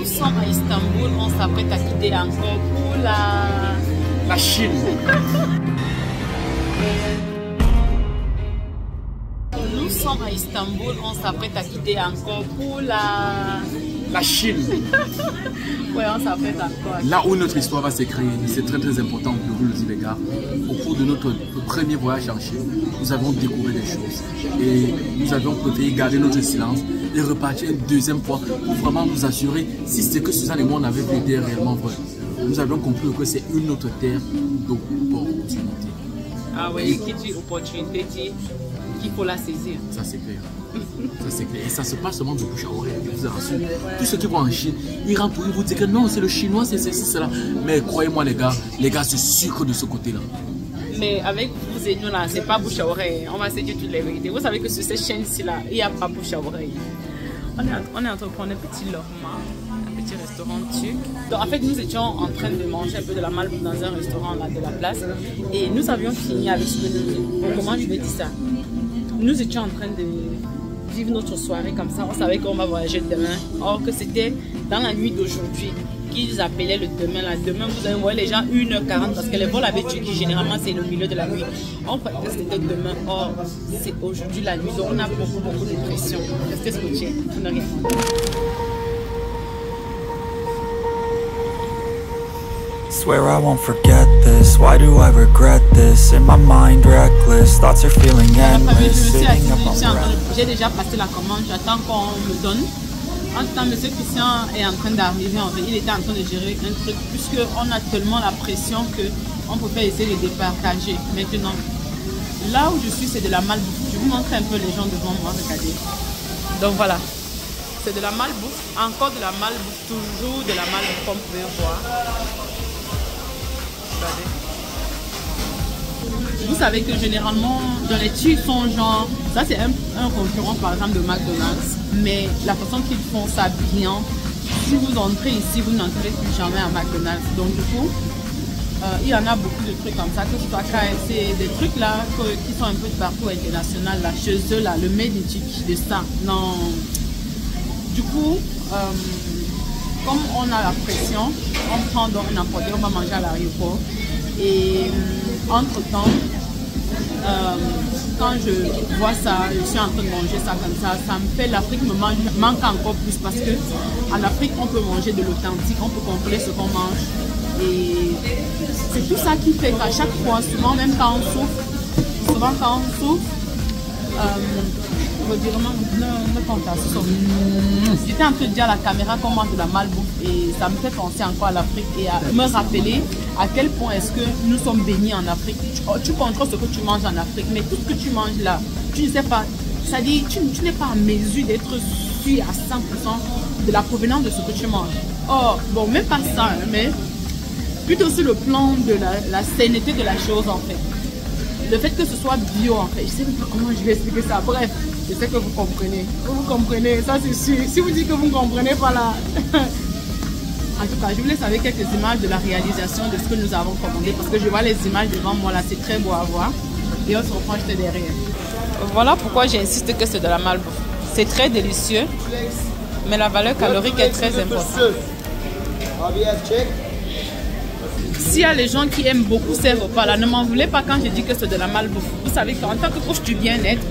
Nous sommes à Istanbul, on s'apprête à quitter encore pour la Chine. Nous sommes à Istanbul, on s'apprête à quitter encore pour la Chine. Ouais, on s'apprête encore. Là où notre histoire va s'écrire, c'est très important de vous le dire les gars. Au cours de notre premier voyage en Chine, nous avons découvert des choses. Et nous avons préféré garder notre silence et repartir une deuxième fois pour vraiment nous assurer si c'est que Suzanne et moi on avait vu était réellement vrai. Nous avions compris que c'est une autre terre d'opportunité. Ah oui, qui dit opportunité dit qu'il faut la saisir. Ça c'est clair. Ça c'est clair. Et ça se passe seulement de bouche à oreille. Je vous rassure. Tous ceux qui vont en Chine, ils rentrent pour vous dire que non, c'est le chinois, c'est ceci, cela. Mais croyez-moi les gars se sucrent de ce côté-là. Mais avec vous et nous là, c'est pas bouche à oreille. On va se dire toutes les vérités. Vous savez que sur cette chaîne-ci là, il n'y a pas bouche à oreille. On est en train de prendre un petit lorma, un petit restaurant turc. Donc en fait, nous étions en train de manger un peu de la malbouffe dans un restaurant là de la place. Et nous avions fini avec ce que nous... Bon, comment je vais dire ça? Nous étions en train de vivre notre soirée comme ça. On savait qu'on va voyager demain. Or que c'était dans la nuit d'aujourd'hui qu'ils appelaient le demain. Là. Demain, vous allez voir les gens 1h40 parce que les vols avec Turquie, généralement, c'est le milieu de la nuit. On croyait que c'était demain. Or, c'est aujourd'hui la nuit. Donc, on a beaucoup de pression. Restez scotché. Vous n'avez rien. Swear I won't forget this. Why do I regret this? In my mind reckless, thoughts are feeling endless. J'ai déjà passé la commande, j'attends qu'on me donne. En tout temps, M. Christian est en train d'arriver. Il était en train de gérer un truc puisqu'on a tellement la pression qu'on peut pas essayer de départager. Maintenant, là où je suis, c'est de la malbouffe. Je vous montre un peu les gens devant moi, regardez. Donc voilà, c'est de la malbouffe, encore de la malbouffe, toujours de la malbouffe comme vous pouvez voir. Vous savez que généralement, dans les Turcs sont genre, ça c'est un concurrent par exemple de McDonald's, mais la façon qu'ils font ça bien, si vous entrez ici, vous n'entrez plus jamais à McDonald's. Donc du coup, il y en a beaucoup de trucs comme ça, que ce soit KFC, des trucs là qui sont un peu de partout international, là, chez eux, là, le made in Turkey de ça. Non. Du coup, comme on a la pression, on prend donc n'importe quoi, on va manger à l'aéroport. Et entre-temps, quand je vois ça, je suis en train de manger ça comme ça me fait, l'Afrique me manque encore plus parce que en Afrique, on peut manger de l'authentique, on peut contrôler ce qu'on mange. Et c'est tout ça qui fait qu'à chaque fois, souvent même quand on souffre, j'étais en train de dire à la caméra qu'on mange de la malbouffe et ça me fait penser encore à l'Afrique et à me rappeler à quel point est-ce que nous sommes bénis en Afrique. Tu contrôles ce que tu manges en Afrique, mais tout ce que tu manges là, tu ne sais pas, c'est-à-dire tu n'es pas en mesure d'être sûr à 100% de la provenance de ce que tu manges. Oh, bon, même pas ça, hein, mais plutôt sur le plan de la sainteté de la chose en fait. Le fait que ce soit bio en fait, je ne sais pas comment je vais expliquer ça. Bref, je sais que vous comprenez. Vous comprenez, ça c'est sûr. Si vous dites que vous ne comprenez pas là. En tout cas, je vous laisse avec quelques images de la réalisation de ce que nous avons commandé. Parce que je vois les images devant moi là, c'est très beau à voir. Et on se reprend juste derrière. Voilà pourquoi j'insiste que c'est de la malbouffe. C'est très délicieux, mais la valeur calorique est très importante. S'il y a les gens qui aiment beaucoup ces repas là, ne m'en voulez pas quand je dis que c'est de la malbouffe. Vous savez qu'en tant que coach du bien-être,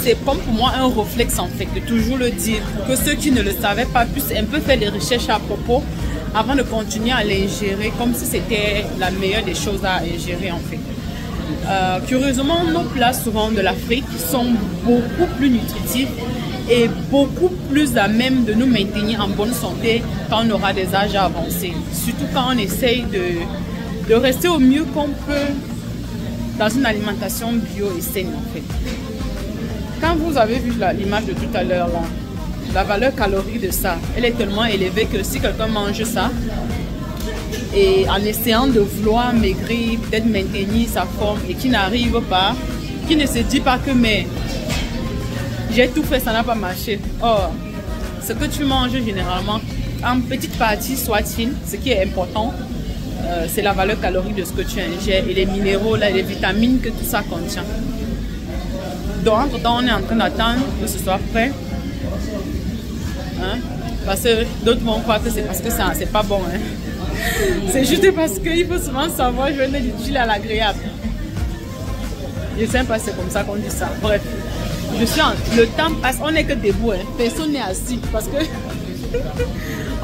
c'est comme pour moi un réflexe en fait de toujours le dire pour que ceux qui ne le savaient pas puissent un peu faire des recherches à propos avant de continuer à l'ingérer comme si c'était la meilleure des choses à ingérer en fait. Curieusement, nos plats souvent de l'Afrique sont beaucoup plus nutritifs et beaucoup plus à même de nous maintenir en bonne santé quand on aura des âges avancés. Surtout quand on essaye de rester au mieux qu'on peut dans une alimentation bio et saine en fait. Quand vous avez vu l'image de tout à l'heure, la valeur calorique de ça, elle est tellement élevée que si quelqu'un mange ça, et en essayant de vouloir maigrir, peut-être maintenir sa forme et qui n'arrive pas, qui ne se dit pas que mais j'ai tout fait, ça n'a pas marché. Or, ce que tu manges généralement, en petite partie soit-il, ce qui est important, c'est la valeur calorique de ce que tu ingères et les minéraux, là, les vitamines que tout ça contient. Donc, entre temps, on est en train d'attendre que ce soit prêt. Hein? Parce que d'autres vont croire que c'est parce que ça c'est pas bon. Hein. C'est juste parce qu'il faut souvent savoir joindre l'utile à l'agréable. Je sais pas, c'est comme ça qu'on dit ça. Bref, le temps passe, on n'est que debout. Hein. Personne n'est assis parce que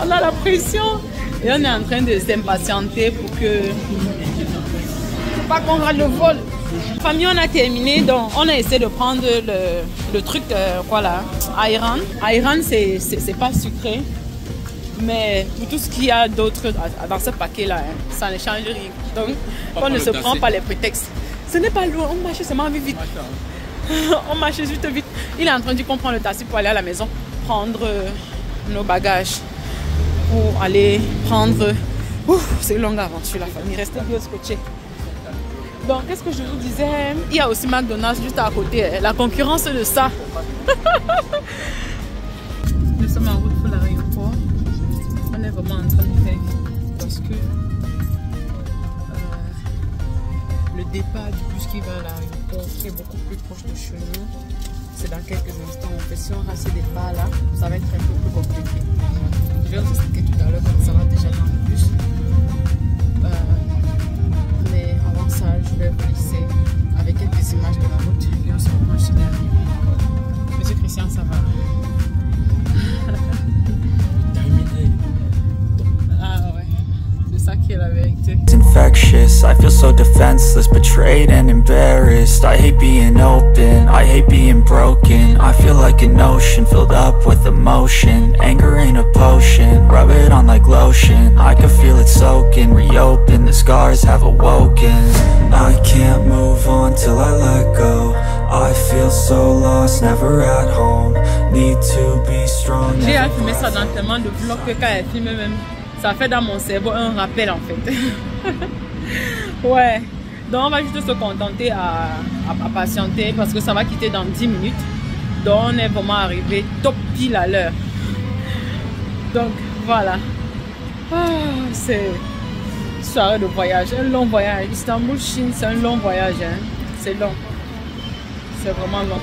on a la pression et on est en train de s'impatienter pour pas qu'on rate le vol. Famille, on a terminé, donc on a essayé de prendre le truc, voilà, Ayran. Ayran, c'est pas sucré, mais pour tout ce qu'il y a d'autre dans ce paquet-là, hein, ça ne change rien. Donc, on ne se prend pas les prétextes. Ce n'est pas loin, on marche seulement vite. On marche juste vite. Il est en train de comprendre le taxi pour aller à la maison, prendre nos bagages, pour aller prendre... c'est une longue aventure, la famille, restez bien scotchés. Donc, qu'est-ce que je vous disais? Il y a aussi McDonald's juste à côté. La concurrence de ça. Nous sommes en route pour l'aéroport. On est vraiment en train de faire parce que le départ du bus qui va à l'aéroport, qui est beaucoup plus proche de chez nous, c'est dans quelques instants. En fait, si on rate ce départ là, ça va être un peu plus compliqué. Je vais vous expliquer tout à l'heure comment ça va déjà dans le bus. Mais avant ça, je vais vous laisser avec quelques images de la route et on se reprend chez nous. Monsieur Christian, ça va? Ah ouais, c'est ça qui est la vérité. It's infectious, I feel so defenseless, betrayed and embarrassed. I hate being open, I hate being broken. I feel like an ocean filled up with emotion. Anger ain't a potion, rub it on like lotion. I can feel it soaking, reopen, the scars have awoken. I can't move on till I let go. I feel so lost, never at home. Need to be strong. J'ai filmé ça dans tellement de vlogs que quand elle filme même, ça fait dans mon cerveau un rappel en fait. Ouais, donc on va juste se contenter à patienter parce que ça va quitter dans 10 minutes. Donc on est vraiment arrivé top pile à l'heure. Donc voilà. C'est une soirée de voyage, un long voyage. Istanbul, Chine, c'est un long voyage. Hein. C'est long. C'est vraiment long.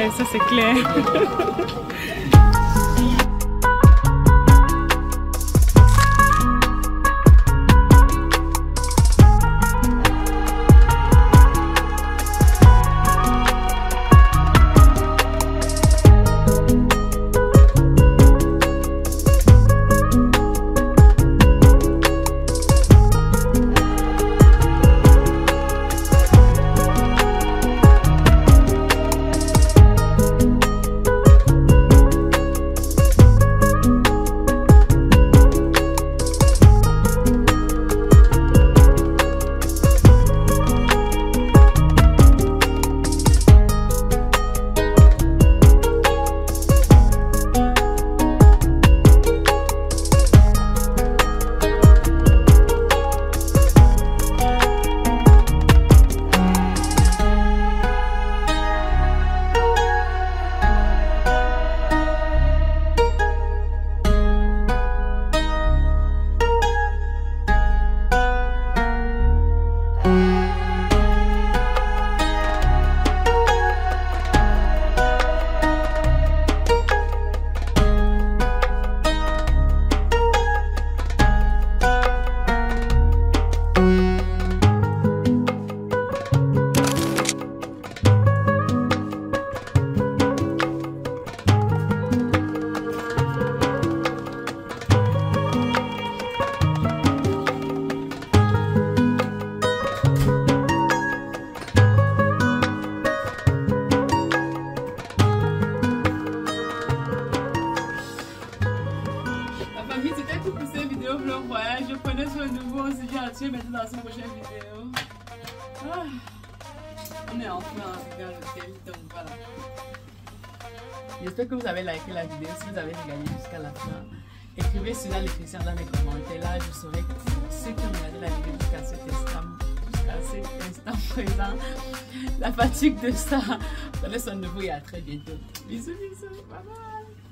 Ouais, ça c'est clair. Je prenais soin de vous, on se dit à Dieu maintenant dans une prochaine vidéo. Ah, on est enfin arrivé à l'hôtel, donc voilà. J'espère que vous avez liké la vidéo. Si vous avez regardé jusqu'à la fin, écrivez cela les questions dans les commentaires. Là, je saurai que ceux qui ont regardé la vidéo jusqu'à cet instant présent, la fatigue de ça. Prenez soin de vous et à très bientôt. Bisous, bisous, bye bye.